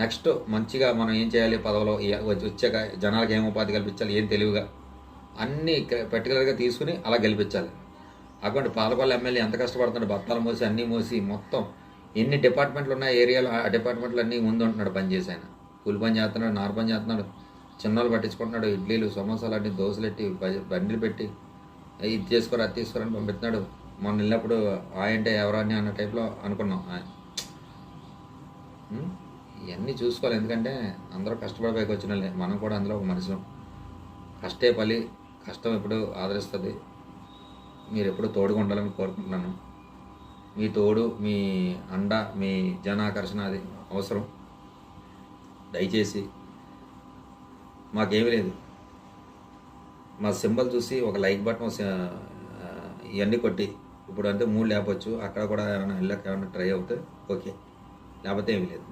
Next మంచిగా మనం ఏం చేయాలి, పదవిలో వచ్చాక జనాలకు ఏం ఉపాధి కల్పించాలి, ఏం తెలివిగా అన్నీ పర్టికులర్గా తీసుకుని అలా గెలిపించాలి. అటువంటి పాలకొల్లు ఎమ్మెల్యే ఎంత కష్టపడుతున్నాడు, బత్తాలు మోసి అన్నీ మోసి మొత్తం ఎన్ని డిపార్ట్మెంట్లు ఉన్నాయి ఏరియాలో ఆ డిపార్ట్మెంట్లు అన్నీ ముందు ఉంటున్నాడు పనిచేసి. ఆయన కూలి పని చేస్తున్నాడు, నారు పని చేస్తున్నాడు, చిన్నోళ్ళు పట్టించుకుంటున్నాడు, ఇడ్లీలు సమోసాలు అన్ని దోశలు పెట్టి బండిలు పెట్టి ఇది చేసుకోరు అది తీసుకోరని పంపిస్తున్నాడు. మొన్న వెళ్ళినప్పుడు అంటే ఎవరని అన్న టైప్లో అనుకున్నాం. ఇవన్నీ చూసుకోవాలి, ఎందుకంటే అందరూ కష్టపడి పైకి వచ్చిన వాళ్ళే, మనం కూడా అందులో ఒక మనుషులం. కష్టే పలి, కష్టం ఎప్పుడు ఆదరిస్తుంది. మీరు ఎప్పుడు తోడుగా ఉండాలని కోరుకుంటున్నాను. మీ తోడు, మీ అండ, మీ జనాకర్షణ అది అవసరం. దయచేసి మాకేమీ లేదు, మా సింబల్ చూసి ఒక లైక్ బటన్ ఇవన్నీ కొట్టి ఇప్పుడు అంటే 3 లేపొచ్చు, అక్కడ కూడా ఏమైనా వెళ్ళక ఏమైనా ట్రై అవుతే ఓకే, లేకపోతే ఏమీ లేదు.